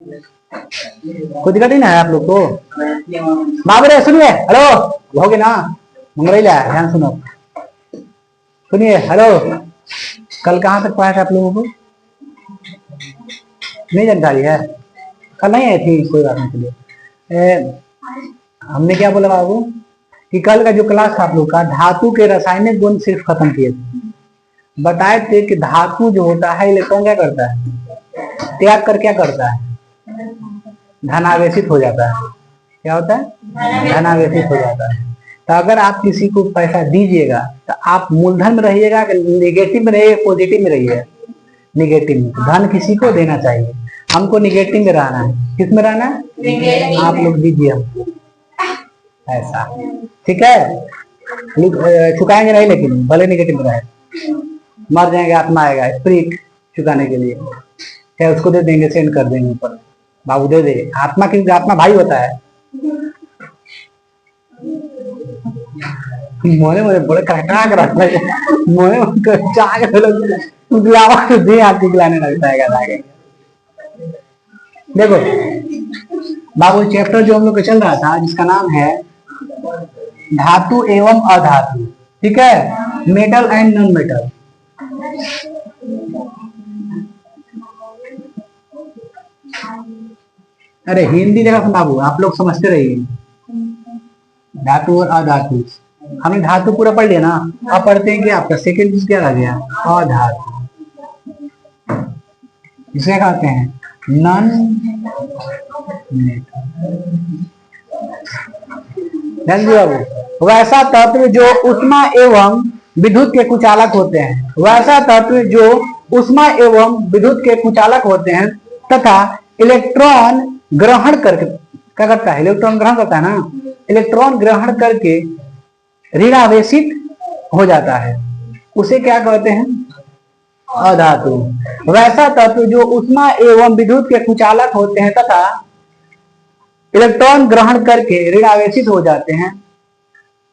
कोई दिक्कत नहीं ना है आप लोग को? बाबरे सुनिए, हेलो होगे ना मंगरैला, ध्यान सुनो, सुनिए, हेलो, कल कहाँ तक पढ़ा था आप लोगों को? नहीं जानकारी है? कल नहीं आई थी, कोई बात नहीं, चलिए। हमने क्या बोला बाबू कि कल का जो क्लास था आप लोग का, धातु के रासायनिक गुण सिर्फ खत्म किए थे। बताए थे कि धातु जो होता है इलेक्ट्रॉन क्या करता है, त्याग कर क्या करता है, धनावेशित हो जाता है। क्या होता है? धनावेशित हो जाता है। तो अगर आप किसी को पैसा दीजिएगा तो आप मूलधन में रहिएगा कि निगेटिव में रहिएगा, पॉजिटिव में रहिएगा? निगेटिव में। धन किसी को देना चाहिए, हमको निगेटिव में रहना है। किस में रहना है? आप लोग दीजिए हमको ऐसा, ठीक है? चुकाएंगे नहीं, लेकिन भले निगेटिव में रहे, मर जाएंगे, आत्मा आएगा स्पिरिट चुकाने के लिए, क्या उसको दे देंगे, सेंड कर देंगे ऊपर, बाबू दे दे। आत्मा की आत्मा भाई होता है। मोने मोने बड़े कड़का कर रखता है, मोने चाय लोग दे आपको खिलाने लगता है। देखो बाबू, चैप्टर जो हम लोग का चल रहा था जिसका नाम है धातु एवं अधातु, ठीक है, मेटल एंड नॉन मेटल। अरे हिंदी देखा बाबू, आप लोग समझते रहिए। धातु और अधातु, हमने धातु पूरा पढ़ लिया ना, अब पढ़ते हैं कि आपका सेकेंड चीज क्या रह गया, अधातु। इसे कहते हैं नॉन मेटल। बाबू, वैसा तत्व जो उष्मा एवं विद्युत के कुचालक होते हैं, वैसा तत्व जो उष्मा एवं विद्युत के कुचालक होते हैं तथा इलेक्ट्रॉन ग्रहण करके क्या करता है, इलेक्ट्रॉन ग्रहण करता है ना, इलेक्ट्रॉन ग्रहण करके ऋणावेशित हो जाता है, उसे क्या कहते हैं, अधातु। वैसा तत्व जो उष्मा एवं विद्युत के कुचालक होते हैं तथा इलेक्ट्रॉन ग्रहण करके ऋणावेशित हो जाते हैं,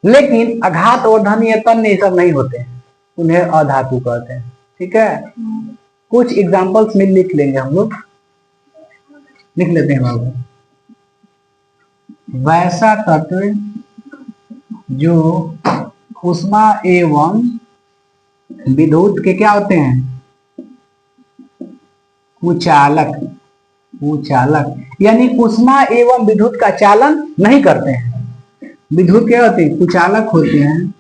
लेकिन आघात और धन तन ये सब नहीं होते हैं, उन्हें अधातु कहते हैं। ठीक है, कुछ एग्जांपल्स में लिख लेंगे हम लोग, लिख लेते हैं बाबू। वैसा तत्व जो उष्मा एवं विद्युत के क्या होते हैं, कुचालक, कुचालक यानी उष्मा एवं विद्युत का चालन नहीं करते हैं। विद्युत क्या होते हैं, कुचालक होते हैं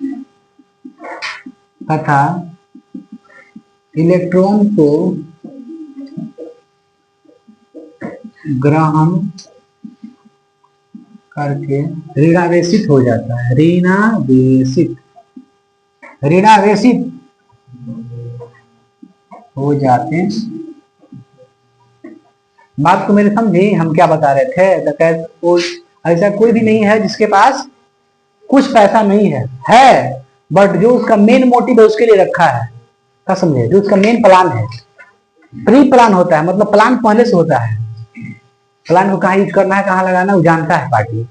तथा इलेक्ट्रॉन को ग्रहण करके ऋणावेशित हो जाता है, ऋणावेशित, ऋणावेशित हो जाते हैं। बात को मेरे समझे, हम क्या बता रहे थे, तो ऐसा कोई भी नहीं है जिसके पास कुछ पैसा नहीं है बट जो उसका मेन मोटिव है उसके लिए रखा है, क्या समझे, जो उसका मेन प्लान है, प्री प्लान होता है, मतलब प्लान पहले से होता है, प्लान को कहाँ यूज करना है, कहाँ लगाना है, वो जानता है पार्टी।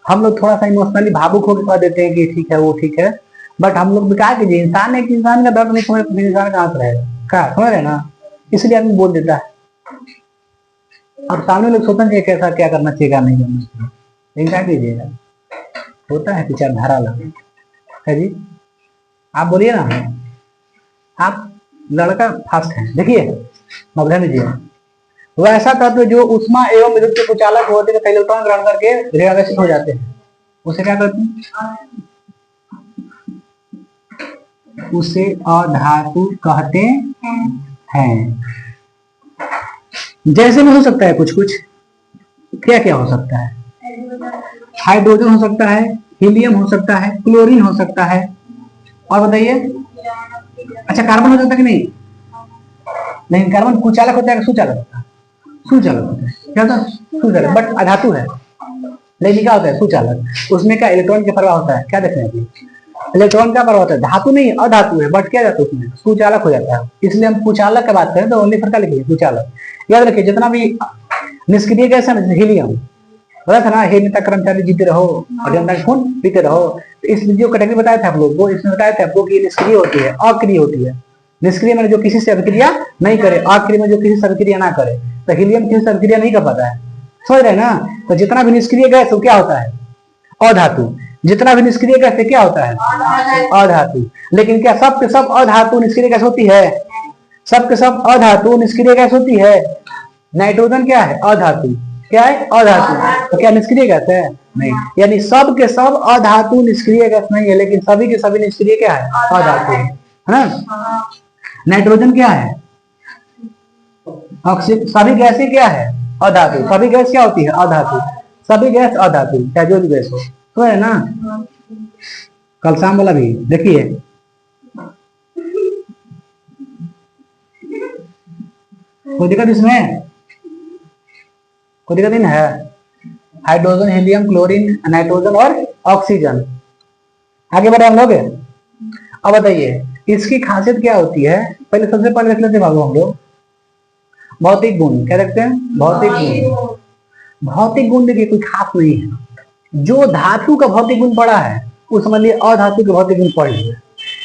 हम लोग थोड़ा सा इमोशनली भावुक होकर कह देते हैं कि ठीक है वो ठीक है, बट हम लोग भी क्या कीजिए, इंसान है कि इंसान का दर्द नहीं समझ, इंसान कहाँ से रहेगा, क्या समझ रहे ना, इसलिए आदमी बोल देता है। अब सामने लोग सोचना चाहिए कैसा क्या करना चाहिए क्या नहीं करना चाहिए, लेकिन क्या कीजिएगा, होता है विचारधारा अलग है जी। आप बोलिए ना, आप लड़का फास्ट है, देखिए मध्य में जी, वैसा तत्व जो उष्मा एवं विद्युत के कुचालक होते हैं, इलेक्ट्रॉन ग्रहण करके ऋणावेशित हो जाते हैं, उसे क्या करते हैं, उसे अधातु कहते हैं। जैसे में हो सकता है कुछ कुछ, क्या क्या हो सकता है, हाइड्रोजन हो सकता है, हीलियम हो सकता है, क्लोरीन हो सकता है, और बताइए, अच्छा कार्बन हो सकता है कि नहीं, लेकिन कार्बन कुचालक होता है, सुचालक होता है, सुचालक होता है, क्या होता है, सुचालक, बट अधातु है, लेकिन क्या होता है, सुचालक। उसमें क्या इलेक्ट्रॉन का प्रवाह होता है, क्या देखते हैं, इलेक्ट्रॉन का प्रवाह होता है, धातु नहीं अधातु है, बट क्या जाता है उसमें, सुचालक हो जाता है। इसलिए हम कुचालक की बात करें तो ओनली फॉर क्या लिखिए, कुचालक। याद रखिए जितना भी निष्क्रिय गैस है ना, हीलियम बोला था ना, हे नेता कर्मचारी जीते रहो और जनता का खून पीते रहो, तो इस जो कैटेगरी बताया था आप लोग को, इसमें बताया था आपको कि निष्क्रिय होती है, अक्रिय होती है। निष्क्रिय में जो किसी से अभिक्रिया नहीं करे, अक्रिय में जो किसी से अभिक्रिया ना करे। तो हीलियम किसी से अभिक्रिया नहीं कर पाता है, समझ रहे ना। तो जितना भी निष्क्रिय गैस वो क्या होता है, अधातु। जितना भी निष्क्रिय गैस क्या होता है, अधातु। लेकिन क्या सब के सब अधातु निष्क्रिय गैस होती है, सब के सब अधातु निष्क्रिय गैस होती है। नाइट्रोजन क्या है, अधातु। क्या है, अधातु। तो क्या निष्क्रिय गैस है, नहीं। यानी सब के सब अधातु निष्क्रिय गैस नहीं है, लेकिन सभी के सभी निष्क्रिय क्या है, अधातु, है ना। नाइट्रोजन क्या है, ऑक्सीजन। सभी गैसें क्या है, अधातु। सभी गैस क्या होती है, अधातु। सभी गैस अधातु, चाहे जो भी गैस हो, तो है ना। कल शाम वाला भी देखिए, कोई दिक्कत इसमें, कोई दिक्कत नहीं है। हाइड्रोजन, हीलियम, क्लोरीन, नाइट्रोजन और ऑक्सीजन। आगे बढ़े हम लोग। अब बताइए इसकी खासियत क्या होती है। पहले सबसे पहले देख लेते बाबू हम लोग भौतिक गुण। क्या देखते हैं, भौतिक गुण। भौतिक गुण देखिए कोई खास नहीं है। जो धातु का भौतिक गुण पढ़ा है वो समझ लिए अधातु के भौतिक गुण पढ़ लिए।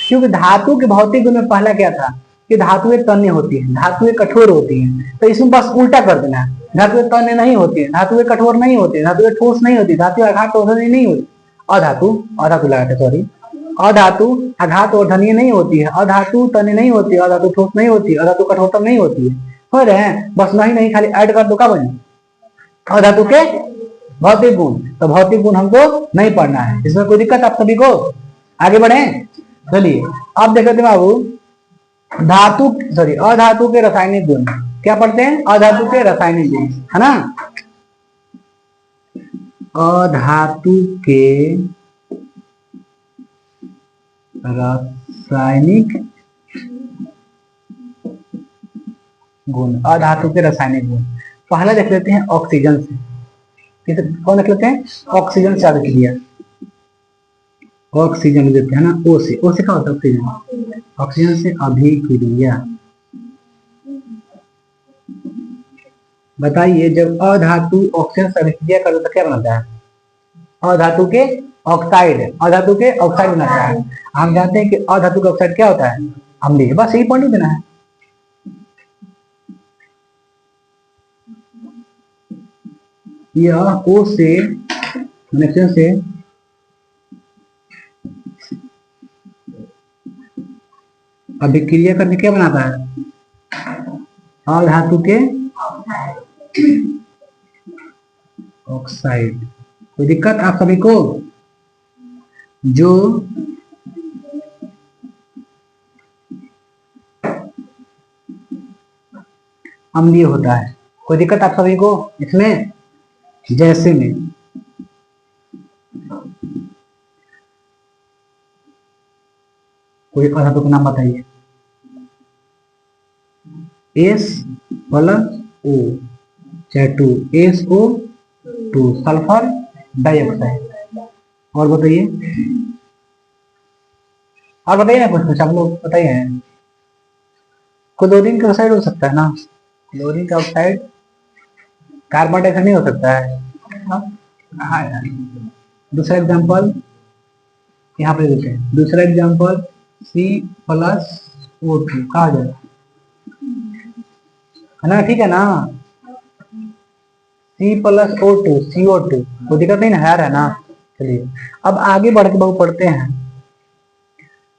क्योंकि धातु के भौतिक गुण में पहला क्या था कि धातुएं तन्य होती है, धातुएं कठोर होती हैं। तो इसमें बस उल्टा कर देना है, धातुएं तन्य नहीं होती है, धातुएं कठोर नहीं होती है, धातुएं ठोस नहीं होती, धातु आघात वर्धनीय नहीं होती। अधातु, अधातु लगाते सॉरी, अधातु आघात वर्धनीय नहीं होती है, अधातु तन्य नहीं होती है, अधातु ठोस नहीं होती है, अधातु कठोरतम नहीं होती है। हो रहे हैं, बस नहीं खाली ऐड कर दो, क्या बने, अधातु के भौतिक गुण। तो भौतिक गुण हमको नहीं पढ़ना है, इसमें कोई दिक्कत आप सभी को। आगे बढ़े, चलिए अब देखते बाबू धातु सॉरी अधातु के रासायनिक गुण। क्या पढ़ते हैं, अधातु के रासायनिक गुण, है ना। अधातु के रासायनिक गुण, अधातु के रासायनिक गुण। पहला देख लेते हैं ऑक्सीजन से। कौन देख लेते हैं, ऑक्सीजन से अभिक्रिया। ऑक्सीजन देते हैं ना, ओ से क्या होता है, ऑक्सीजन। ऑक्सीजन से अभिक्रिया। बताइए जब अधातु ऑक्सीजन से अभिक्रिया करता है तो क्या बनाता है, अधातु के ऑक्साइड, अधातु के ऑक्साइड बनाता है। हम जानते हैं कि अधातु का ऑक्साइड क्या होता है, अम्लीय। बस यही पढ़ देना है। यह ओ से कनेक्शन से अभिक्रिया करके क्या बनाता है, अधातु के ऑक्साइड। कोई दिक्कत आप सभी को, जो अम्लीय होता है। कोई दिक्कत आप सभी को इसमें, जैसे में कोई अधातु का नाम बताइए, एस प्लस ओ चाहे 2, SO2 सल्फर डाइऑक्साइड। और बताइए, और बताइए ना कुछ आप लोग बताइए। क्लोरीन का ऑक्साइड हो सकता है ना, क्लोरीन का ऑक्साइड। कार्बन डाइऑक्साइड नहीं हो सकता है। दूसरा एग्जांपल यहाँ पे देते हैं, दूसरा एग्जांपल C+O2 कहा जाए, है ना, ठीक है ना। C+O2 CO2 कोई दिक्कत नहीं ना, है ना। चलिए अब आगे बढ़ के बहुत पढ़ते हैं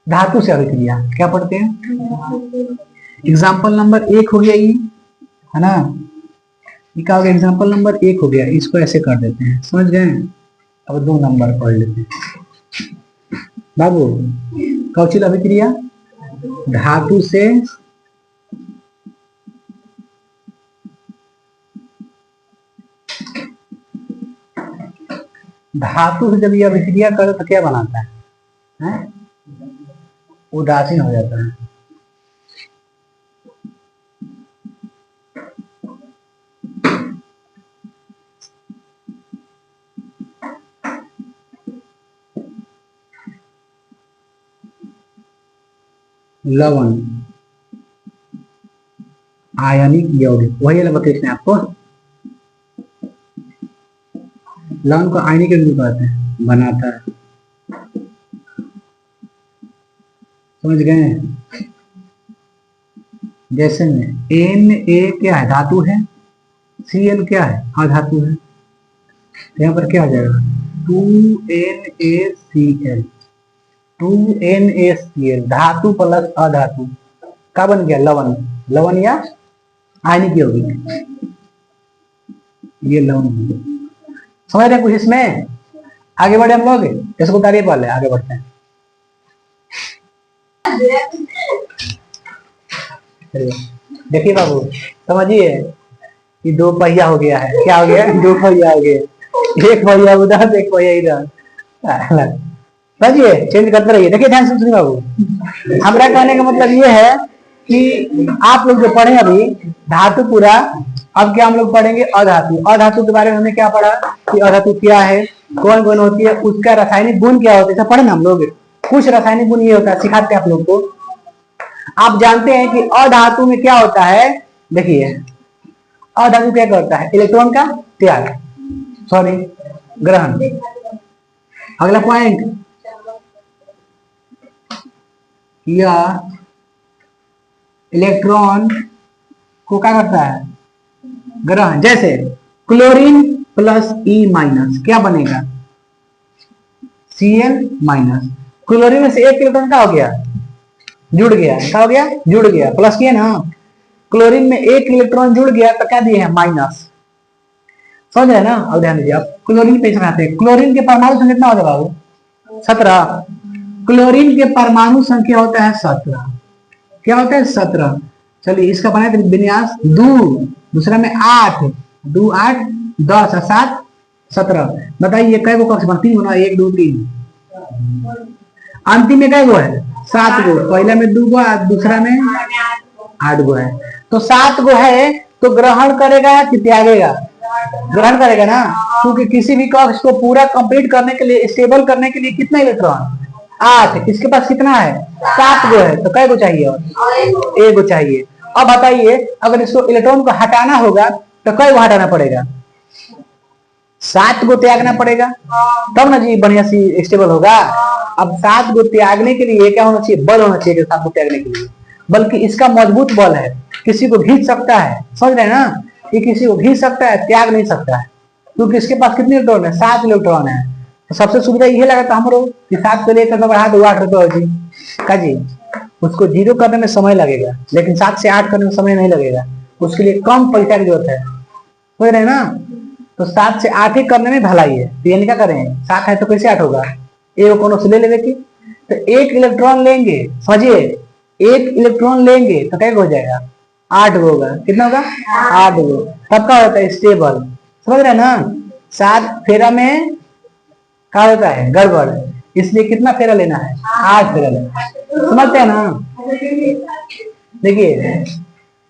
धातु से अभिक्रिया। क्या पढ़ते हैं, एग्जाम्पल नंबर 1 हो गया ये, है ना। ये क्या हो गया, एग्जाम्पल नंबर 1 हो गया। इसको ऐसे कर देते हैं, समझ गए। अब 2 नंबर पढ़ लेते हैं बाबू। कौची अभिक्रिया, धातु से धातु से जब ये अभिक्रिया करे तो क्या बनाता है? उदासीन हो जाता है। लवण, आयनिक यौगिक, वही वाला बताते हैं आपको। लवण को आयनिक यौगिक कहते हैं, बनाता है, समझ गए। जैसे में Na क्या है, धातु है, Cl क्या है? अधातु है। तो यहाँ पर क्या हो जाएगा? 2NaCl, 2NaCl, धातु प्लस अधातु क्या बन गया? लवण। लवण या आयनिक यौगिक, ये लवण। समझ रहे कुछ इसमें? आगे बढ़े हम लोग, इसको उतारिए, पहले आगे बढ़ते हैं। देखिए बाबू, समझिए, ये दो पहिया हो गया है। क्या हो गया? दो पहिया हो गया, एक पहिया उधर, एक पहिया इधर। समझिए, चेंज करते रहिए। देखिए ध्यान से सुनिए बाबू, हमारा कहने का मतलब ये है कि आप लोग जो पढ़े अभी धातु पूरा, अब क्या हम लोग पढ़ेंगे? अधातु। अधातु के बारे में हमने क्या पढ़ा कि अधातु क्या है, कौन कौन होती है, उसका रासायनिक गुण क्या होता है, सब पढ़े ना हम लोग। कुछ रासायनिक गुण ये होता है, सिखाते हैं आप लोग को। आप जानते हैं कि अधातु में क्या होता है? देखिए, अधातु क्या करता है? इलेक्ट्रॉन का त्याग, सॉरी ग्रहण। अगला पॉइंट, यह इलेक्ट्रॉन को क्या करता है? ग्रहण। जैसे क्लोरीन प्लस ई माइनस क्या बनेगा? Cl minus. क्लोरीन में से एक इलेक्ट्रॉन क्या हो गया? जुड़ गया। क्या हो गया? जुड़ गया। प्लस किया ना, क्लोरीन में एक इलेक्ट्रॉन जुड़ गया तो क्या दिए हैं? माइनस। समझ रहे ना? अब ध्यान दीजिए, आप क्लोरीन पे चलाते हैं। क्लोरीन के परमाणु संख्या कितना होता है बाबू? 17। क्लोरीन के परमाणु संख्या होता है 17। क्या होता है? 17। चलिए इसका बनाए थे विन्यास, 2, दूसरा में 8, 2 8 10 और 7 17। बताइए कै गो कक्ष बना? 3 बना, 1 2 3। अंतिम में कै गो है? 7 गो। पहला में 2 गो, दूसरा में 8 गो है। तो 7 गो है, तो ग्रहण करेगा कि त्यागेगा? ग्रहण करेगा ना, क्योंकि किसी भी कक्ष को पूरा कंप्लीट करने के लिए, स्टेबल करने के लिए कितना इलेक्ट्रॉन? 8। इसके पास कितना है? 7 गो है, तो कै गो चाहिए? और 1 गो चाहिए। अब बताइए, अगर इसको इलेक्ट्रॉन को हटाना होगा तो कै गो हटाना पड़ेगा? 7 गो त्यागना पड़ेगा, तब ना जी बढ़िया सी स्टेबल होगा। अब 7 गो त्यागने के लिए क्या होना चाहिए? बल होना चाहिए 7 गो त्यागने के लिए, बल्कि इसका मजबूत बल है, किसी को खींच सकता है। समझ रहे हैं ना? ये किसी को खींच सकता है, त्याग नहीं सकता है, क्योंकि इसके पास कितने इलेक्ट्रॉन है? 7 इलेक्ट्रॉन है। तो सबसे सुविधा ये लगा था हमरो कि 7 से लेकर बढ़ा दो 8 रुपये हो जी का जी। उसको 0 करने में समय लगेगा, लेकिन 7 से 8 करने में समय नहीं लगेगा, उसके लिए कम पैसा की जरूरत है। समझ रहे हैं ना? तो 7 से 8 ही करने में भलाई है। तो ये क्या करें? 7 है तो कैसे 8 होगा? एक कोनो से ले लेवे की, तो 1 इलेक्ट्रॉन लेंगे। समझिए, 1 इलेक्ट्रॉन लेंगे तो क्या हो जाएगा? 8 गो होगा। कितना होगा? 8 गो। तब क्या होता है? स्टेबल। समझ रहे हैं ना? 7 फेरा में क्या होता है? गड़बड़। इसलिए कितना फेरा लेना है? 8 फेरा लेना है। समझते हैं ना? देखिए,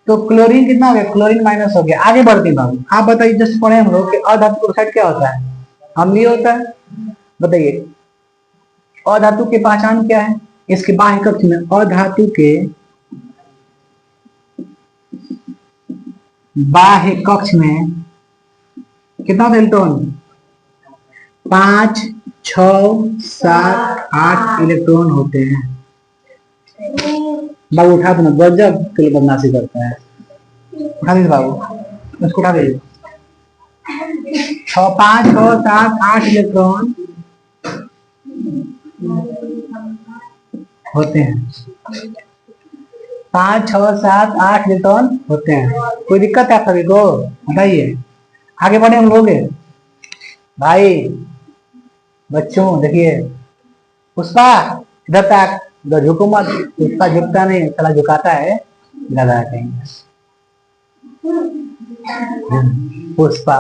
तो क्लोरीन कितना हो गया? क्लोरीन माइनस हो गया। आगे बढ़ते हैं बाबू, आप बताइए, जस्ट पढ़े हम लोग कि अधातु ऑक्साइड क्या होता है? अम्लीय होता है। बताइए, अधातु की पहचान क्या है? इसके बाह्य कक्ष में अधातु के बाह्य कक्ष में कितना इलेक्ट्रॉन? 5 6 7 8 इलेक्ट्रॉन होते हैं। बाबू उठा दो ना, गजब के लिए बदमाशी करता है। उठा दीजिए बाबू, उसको उठा दीजिए। 5 6 7 8 इलेक्ट्रॉन होते हैं। 5 6 7 8 इलेक्ट्रॉन होते हैं। कोई दिक्कत है सभी को? बताइए, आगे बढ़े हम लोग। भाई बच्चों देखिए, पुष्पा इधर तक, इधर झुको मत। पुष्पा झुकता नहीं, साला झुकाता है लगा कहीं। पुष्पा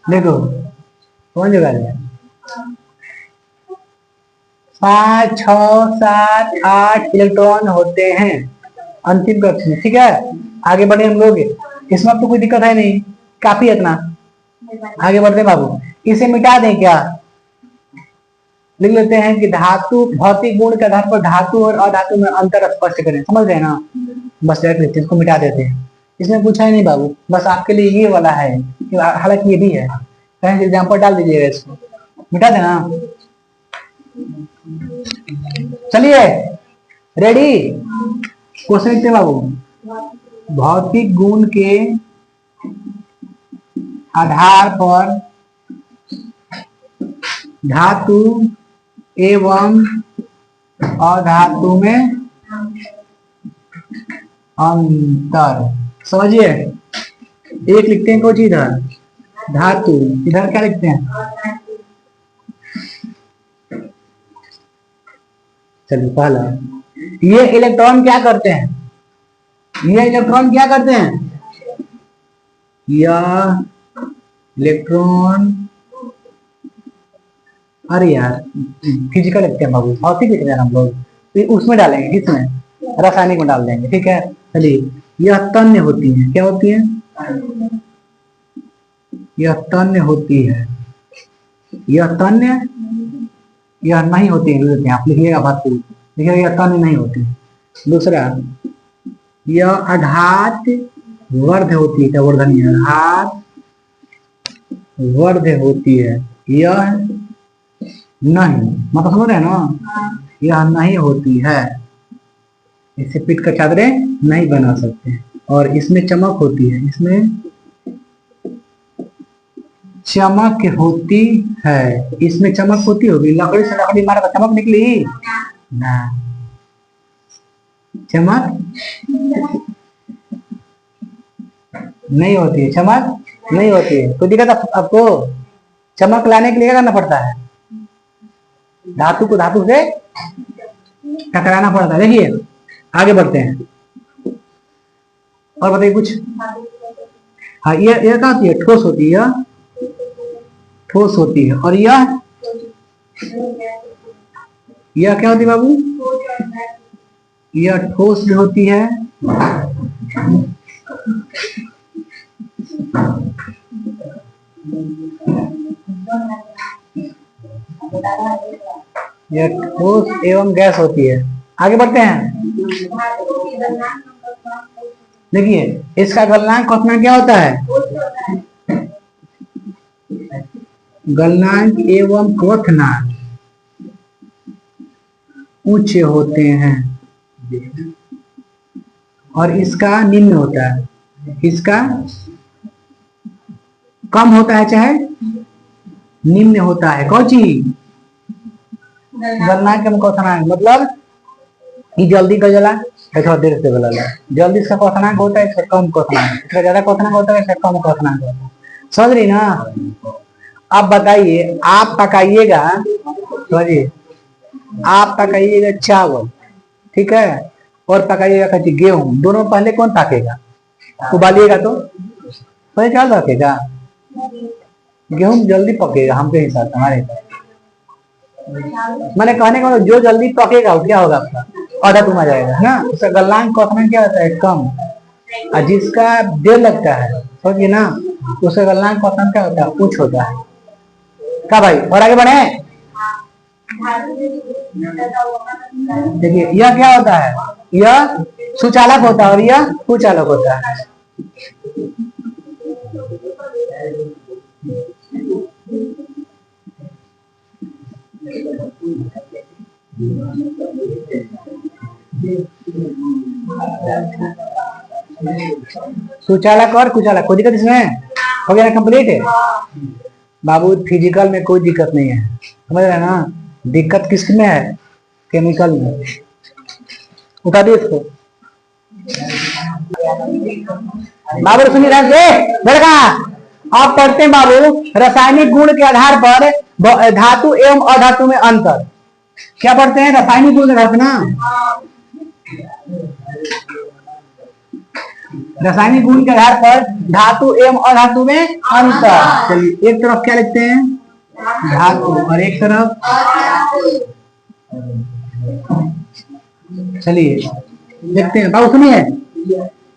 देखो कौन जगह है? 5 6 7 8 इलेक्ट्रॉन होते हैं अंतिम कक्ष में। ठीक है, आगे बढ़े हम लोग। इसमें अब तो कोई दिक्कत है नहीं, काफी है इतना। आगे बढ़ते बाबू, इसे मिटा दें क्या? लिख लेते हैं कि धातु भौतिक गुण के आधार पर धातु और अधातु में अंतर स्पष्ट करें। समझ रहे हैं ना? बस डायरेक्ट इसको मिटा देते हैं। इसमें पूछा ही नहीं बाबू, बस आपके लिए ये वाला है, हालांकि ये भी है। कहीं एग्जाम्पल डाल दीजिएगा, इसको मिटा देना। चलिए रेडी? क्वेश्चन लिखते हैं बाबू। भौतिक गुण के आधार पर धातु एवं अधातु में अंतर। समझिए, एक लिखते हैं कुछ इधर धातु, इधर क्या लिखते हैं? चलिए पहला, ये इलेक्ट्रॉन क्या करते हैं? ये इलेक्ट्रॉन क्या करते हैं? यह इलेक्ट्रॉन, अरे यार फिजिकल लिखते हैं बाबू, भौतिक लिखते हैं हम लोग, तो उसमें डालेंगे, किसमें? रासायनिक में डाल देंगे, ठीक है। चलिए, यह तन्य होती है, क्या होती है? यह तन्य होती है, यह तन्य, यह नहीं होती है, आप लिखिएगा बात को, लिखिएगा यह तन्य नहीं होती है। दूसरा, यह आघात वर्ध होती है, क्या वर्धनी है? आघात वर्ध होती है, यह नहीं, मतलब समझ रहे हैं ना, यह नहीं होती है, इससे पीट कर चादरें नहीं बना सकते। और इसमें चमक होती है, इसमें चमक होती है, इसमें चमक होती होगी, लकड़ी से लकड़ी मारा तो चमक निकली ना, चमक नहीं होती है, चमक नहीं होती है। तो दिक्कत आपको चमक लाने के लिए क्या करना पड़ता है? धातु को धातु से टकराना पड़ता है। देखिए आगे बढ़ते हैं और बताइए कुछ। हाँ, ये क्या होती है? ठोस होती है, ठोस होती है। और यह क्या होती है बाबू? यह ठोस भी होती है, यह ठोस एवं गैस होती है। आगे बढ़ते हैं, देखिए इसका गलनांक क्वथनांक क्या होता है? गलनांक एवं क्वथनांक ऊंचे होते हैं और इसका निम्न होता है, इसका कम होता है चाहे निम्न होता है। कौन चीज? गलनांक एवं क्वथनांक, मतलब ये जल्दी गजला, थोड़ा देर से गला, जल्दी इसका क्वथनांक होता है, इसका कम क्वथनांक, इसका ज्यादा क्वथनांक होता है, इसका कम क्वथनांक होता है। समझ रही ना? अब बताइए, आप पकाइएगा, समझिए, आप पकाइएगा चावल, ठीक है, और पकाइएगा कच्ची गेहूं, दोनों पहले कौन पकेगा? उबालिएगा तो पहले चावल पकेगा, गेहूं जल्दी पकेगा हमके हिसाब से, हमारे हिसाब। मैंने कहने का जो जल्दी पकेगा क्या होगा? आपका आधा तुम आ जाएगा, है ना? उसका गलनांक क्वथनांक क्या होता है? कम। और जिसका देर लगता है, समझिए ना, उसका गलनांक क्वथनांक क्या होता है? उच्च होता है। क्या भाई? और आगे बढ़े। देखिए यह क्या होता है? यह सुचालक होता है और यह कुचालक होता है। सुचालक और कुचालक, कोई दिक्कत इसमें? हो गया ना? कंप्लीट है बाबू। फिजिकल में कोई दिक्कत नहीं है, समझ रहे हैं ना? दिक्कत किसमें है? केमिकल में। उठा दो इसको बाबू, सुनिए ध्यान से लड़का। आप पढ़ते हैं बाबू, रासायनिक गुण के आधार पर धातु एवं अधातु में अंतर। क्या पढ़ते हैं? रासायनिक गुण के आधार पर ना, रासायनिक गुण के आधार पर धातु एवं अधातु में अंतर। चलिए एक तरफ क्या लिखते हैं? धातु, और एक तरफ, चलिए देखते हैं बाबू। सुनिए,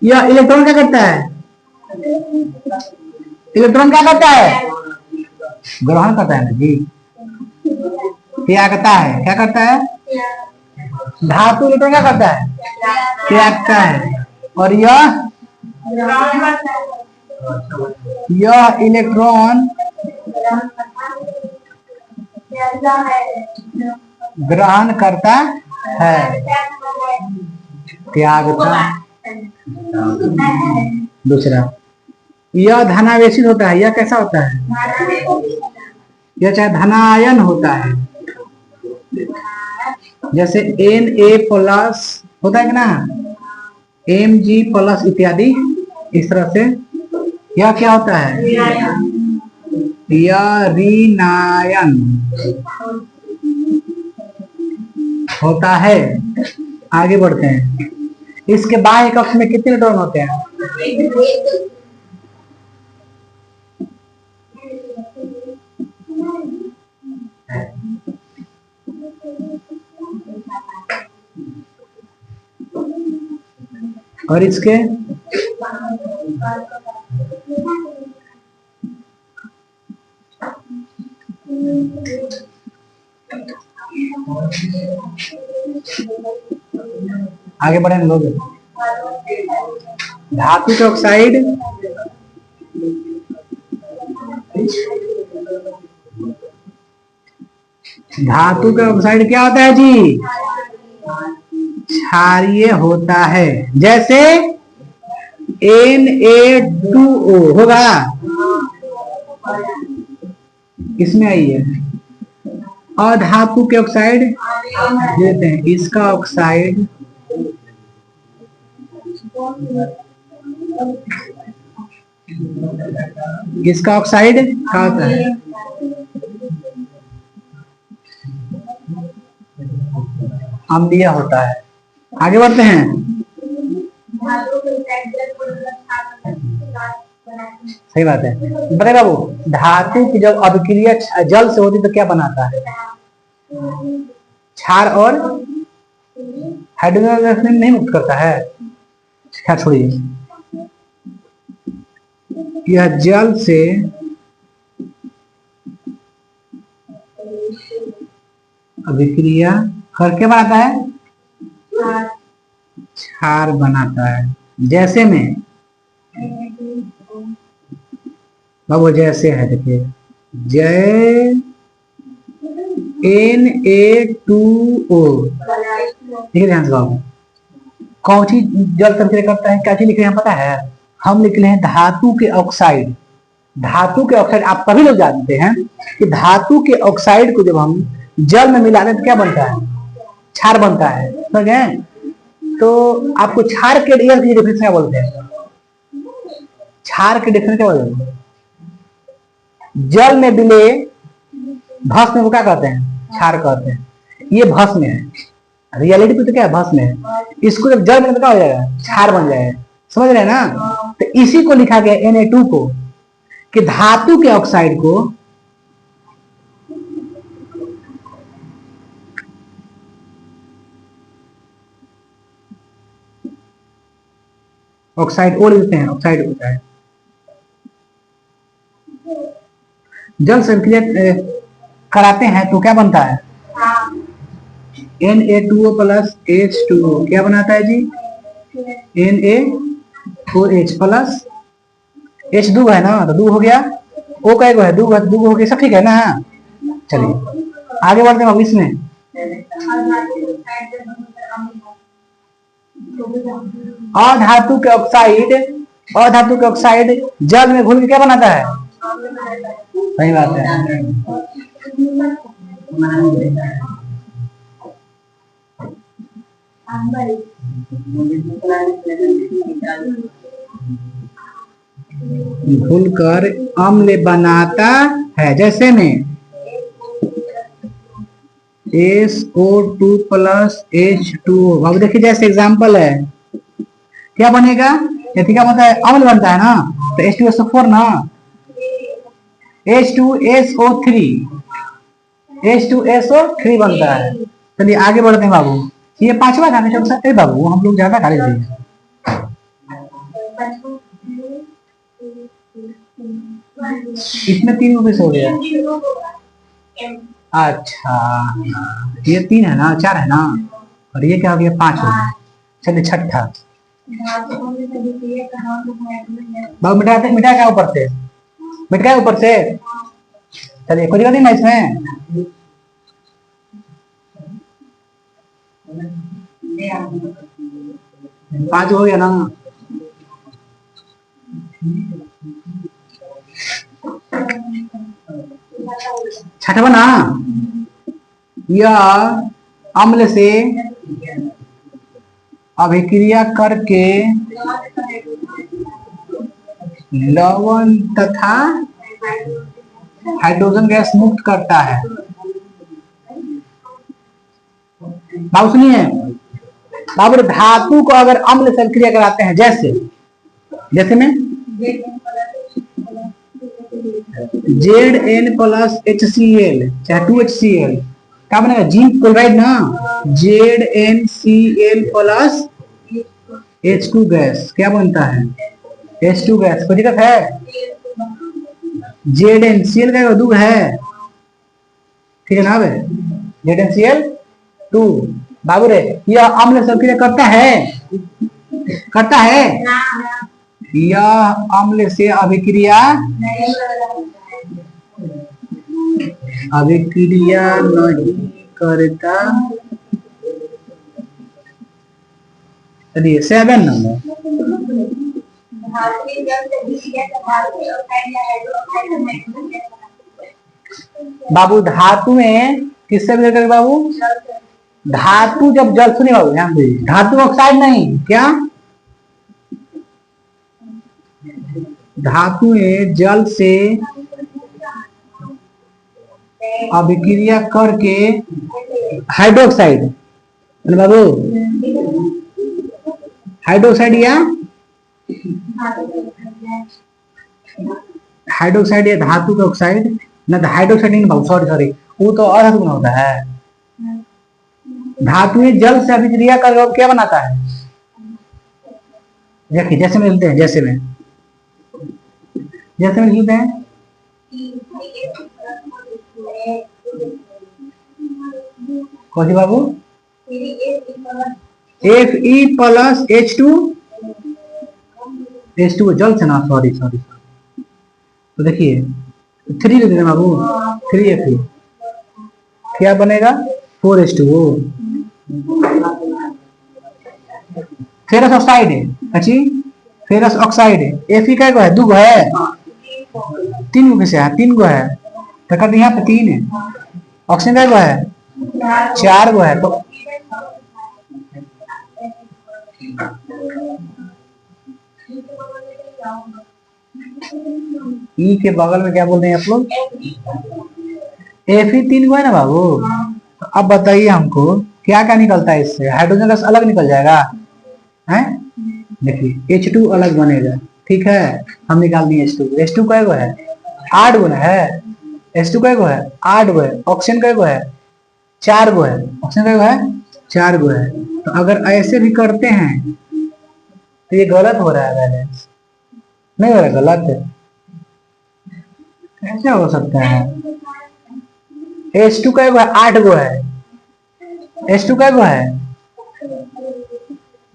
यह इलेक्ट्रॉन क्या करता है? इलेक्ट्रॉन क्या करता है? ग्रहण करता है ना जी। त्यागता है, क्या करता है? धातु इलेक्ट्रॉन क्या करता है? त्यागता है। और यह इलेक्ट्रॉन ग्रहण करता है, त्यागता दूसरा, यह धनावेशित होता है, यह कैसा होता है? यह चाहे धनायन होता है, जैसे Na+ होता है कि ना, Mg+ इत्यादि, इस तरह से यह क्या होता है? यह ऋणायन होता है। आगे बढ़ते हैं। इसके बाह्य कक्ष में कितने इलेक्ट्रॉन होते हैं? और इसके आगे बढ़े लोग। धातु के ऑक्साइड क्या होता है जी? क्षारीय होता है, जैसे Na2O होगा, इसमें आइए। अधातु के ऑक्साइड देते हैं, इसका ऑक्साइड क्या होता है? अम्लीय होता है। आगे बढ़ते हैं। सही बात है। बताइए बाबू, धातु की जब अभिक्रिया जल से होती तो क्या बनाता है? क्षार और हाइड्रोजन नहीं मुक्त करता है? क्या छोड़िए, यह जल से अभिक्रिया करके बनाता है, क्षार बनाता है। जैसे में बाबू जैसे है, देखिए जय Na2O, ठीक है, ध्यान से बाबू। कौन सी जल संचय करता है? क्या चीज लिख रहे हैं पता है? हम लिख रहे हैं धातु के ऑक्साइड। धातु के ऑक्साइड आप सभी लोग जानते हैं कि धातु के ऑक्साइड को जब हम जल में मिलाते हैं तो क्या बनता है? क्षार बनता है, समझ गए? तो आपको क्षार के डिफरेंस क्या बोलते हैं? क्षार के डिफरेंस क्या बोलते हैं? जल में मिले भस्म को क्या कहते हैं? क्षार कहते हैं। ये भस्म है, रियलिटी पे तो क्या है? भस्म है। इसको जब जल में तो क्या हो जाएगा? क्षार बन जाएगा, समझ रहे हैं ना? तो इसी को लिखा गया Na2 को, कि धातु के ऑक्साइड को ऑक्साइड ओ लिखते हैं, ऑक्साइड होता है। जल संक्रिया कराते हैं तो क्या बनता है? Na2O + H2O क्या बनाता है जी? Na4H + H2 है ना, तो 2 हो गया। O का एक है, 2 हो गया, सब ठीक है ना? चलिए आगे बढ़ते हैं। अब इसमें अधातु के ऑक्साइड जल में घुल के क्या बनाता है? सही बात है। घुलकर अम्ल बनाता है, जैसे में SO2 + H2O। अब देखिए जैसे एग्जांपल है, क्या बनेगा? यदि क्या बनता है? अम्ल बनता है ना, तो H2SO4 ना, H2SO3 बनता है। चलिए आगे बढ़ते हैं बाबू। ये 5वां था ना बाबू, हम लोग ज्यादा गाली दिए। इसमें 3 रुपये हो गया। अच्छा, ये 3 है ना, 4 है ना, और ये क्या हो गया? 5 हो गया। चलिए छठा बाबू, मिटा क्या ऊपर से? मिट गया ऊपर से। चलिए कोई दिक्कत नहीं ना इसमें। पांच हो गया ना। छठवा ना, यह अम्ल से अभिक्रिया करके लवण तथा हाइड्रोजन गैस मुक्त करता है। बाबू सुनिए, बाबू धातु को अगर अम्ल से अभिक्रिया कराते हैं, जैसे जैसे में ZN+HCl चाहे 2HCl क्या बनेगा, जिंक क्लोराइड ना, ZnCl+H2 गैस क्या बनता है, H2 गैस। कोई दिक्कत है? ZnCl का दो है, ठीक है ना बे, ZnCl2। बाबू रे, यह अम्ल से अभिक्रिया करता है, करता है, यह अम्ल से अभिक्रिया नहीं करता। चलिए 7 नंबर, बाबू धातु में किससे अभिक्रिया करेगा बाबू, धातु जब जल, सुनिए बाबू ध्यान दीजिए, धातु ऑक्साइड नहीं, क्या धातु जल से अभिक्रिया करके हाइड्रोक्साइड बाबू, हाइड्रोक्साइड या धातु का ऑक्साइड ना, हाइड्रोक्साइड नहीं बाबू, सॉरी वो तो अधातु में होता है। धातु जल से अभिक्रिया कर क्या बनाता है, देखिए जैसे में लिखते हैं, जैसे में लिखते हैं, कौन सी बाबू, Fe+H2, H2 जल से ना, सॉरी तो देखिए 3 लिख देना बाबू, 3Fe क्या बनेगा, 4H2O, फेरस ऑक्साइड है, अच्छी फेरस ऑक्साइड है। Fe का है, दो है, 3 गो कैसे है, 3 गो है, तो कहते यहाँ पे 3 है। ऑक्सीजन का गो है, 4 गो है, तो ई के बगल में क्या बोलते हैं आप लोग, Fe 3 गो है ना बाबू। तो अब बताइए हमको क्या क्या निकलता है इससे, हाइड्रोजन गैस अलग निकल जाएगा, है देखिए H2 अलग बनेगा, ठीक है, हम निकाल दिए H2 का गो है, 8 गो है, H2 का गो है, 8 गो है, ऑक्सीजन का गो है, 4 गो है, ऑक्सीजन का गो है, 4 गो है। तो अगर ऐसे भी करते हैं तो ये गलत हो रहा है, बैलेंस नहीं हो रहा, गलत है, कैसे हो सकता है। H2 का गो है, 8 गो है, H2 का गो है,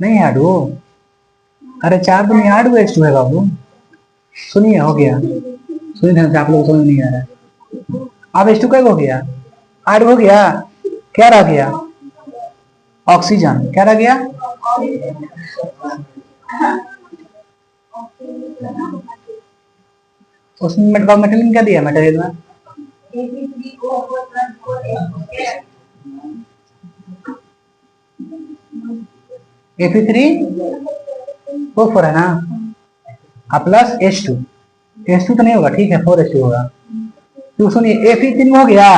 नहीं 8 गो, अरे 4 तो नहीं, 8 गो H2 है बाबू। सुनिए हो गया, सुनिए ध्यान से, आप लोग समझ नहीं आ रहा है। अब H2 का हो गया, 8 हो गया, क्या रह गया, ऑक्सीजन, क्या रह गया, उसमें मेटेरियल क्या दिया, मटेरियल में Fe3O4 है ना, प्लस H2 तो नहीं होगा, ठीक है 4H2 होगा। तो सुनिए Fe3 हो गया,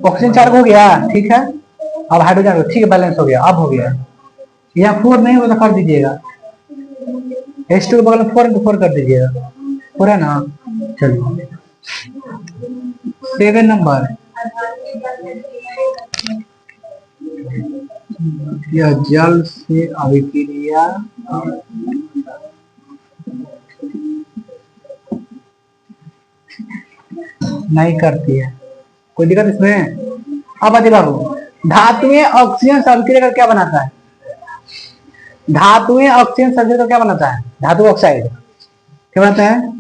ऑक्सीजन 4 हो गया, ठीक है, अब हाइड्रोजन, ठीक है बैलेंस हो गया, अब हो गया, यहाँ 4 नहीं होगा तो कर दीजिएगा, H2 के बगल में 4 कर दीजिएगा, 4 है ना। चलिए 7 नंबर, यह जल से अभिक्रिया नहीं करती है, कोई दिक्कत इसमें। अब आते बाबू, धातुएं ऑक्सीजन से अभिक्रिया कर क्या बनाता है, धातुएं ऑक्सीजन से अभिक्रिया कर क्या बनाता है, धातु ऑक्साइड क्या बनाता है,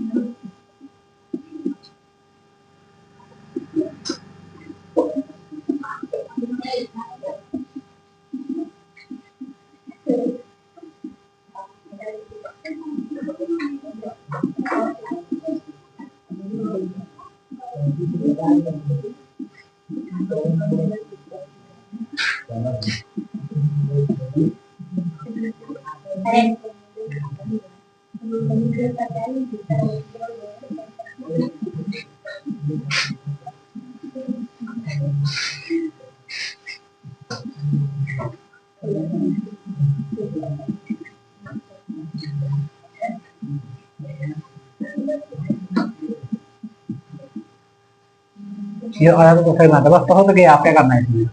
ये और तो सही बात है, बस तो हो सके आप क्या करना है इसमें।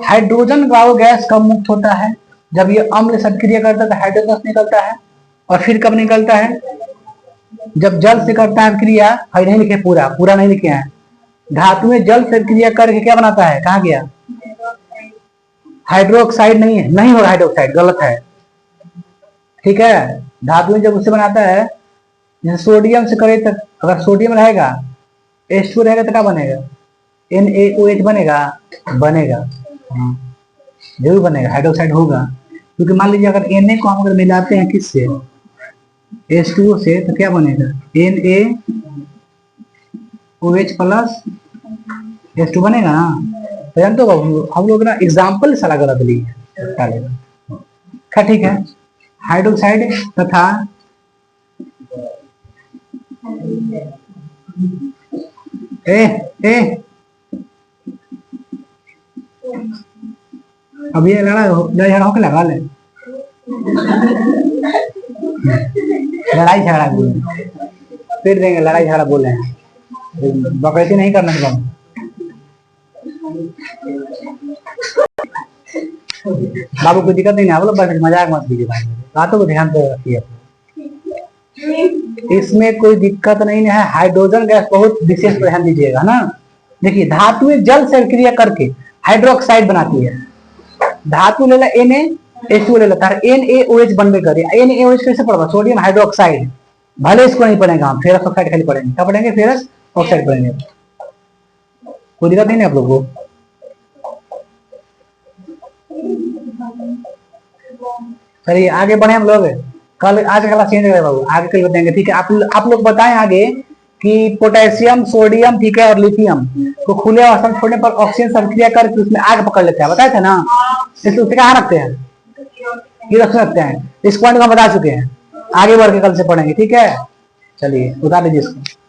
हाइड्रोजन वायु गैस कब मुक्त होता है? जब ये अम्ल से क्रिया करता है तो हाइड्रोजन गैस निकलता है। और फिर कब निकलता है? जब जल से करता है क्रिया। भाई नहीं लिखे, पूरा पूरा नहीं लिखे हैं। धातु में जल से क्रिया करके क्या बनाता है? कहाँ गया? हाइड्रोक्साइड नहीं है, नहीं होगा हाइड्रोक्साइड, गलत है। ठीक है, धातु में जब उससे बनाता है, जैसे सोडियम से करे तो अगर सोडियम रहेगा, H2 रहेगा तो क्या बनेगा? NaOH बनेगा, बनेगा, जरूर बनेगा, हाइड्रोक्साइड होगा। क्योंकि मान लीजिए अगर Na को हम अगर मिलाते हैं किससे? H2O से, तो क्या बनेगा? NaOH प्लस H2 बनेगा ना। तो जानते हो हम लोग ना एग्जाम्पल सारा गलत लिए है। क्या ठीक है, हाइड्रोक्साइड तथा अब ये लड़ाई झगड़ा होके लगा ले, लड़ाई झगड़ा बोले फिर देंगे, लड़ाई झगड़ा बोले हैं, बकैती नहीं करना है। बाबू कोई दिक्कत नहीं है, आप लोग बस मजाक मत कीजिए भाई, बातों को ध्यान से रखिए। इसमें कोई दिक्कत नहीं है। हाइड्रोजन गैस बहुत विशेष ध्यान दीजिएगा ना। देखिए धातु में जल से क्रिया करके हाइड्रोक्साइड बनाती है। धातु ले ला Na, H2 ले लेता है, NaOH बनबे करे। NaOH कैसे पढ़ेगा? Sodium hydroxide. भले इसको नहीं पढ़ेगा, हम फेरस ऑक्साइड खाली पढ़ेंगे। क्या पढ़ेंगे? फेरस ऑक्साइड पढ़ेंगे। कोई दिक्कत नहीं है आप लोगों को? चलिए आगे बढ़े हम लोग। कल आज का क्लास चेंज करें बाबू, आगे कल बताएंगे। ठीक है, आप लोग बताएं आगे कि पोटेशियम, सोडियम, ठीक है, और लिथियम को खुले अवस्था में छोड़ने पर ऑक्सीजन संक्रिया करके उसमें आग पकड़ लेता है, बताए थे ना। इसलिए उसे कहाँ रखते हैं? ये रखते हैं। इस पॉइंट को हम बता चुके हैं, आगे बढ़ के कल से पढ़ेंगे। ठीक है, चलिए उतार लीजिए इसको।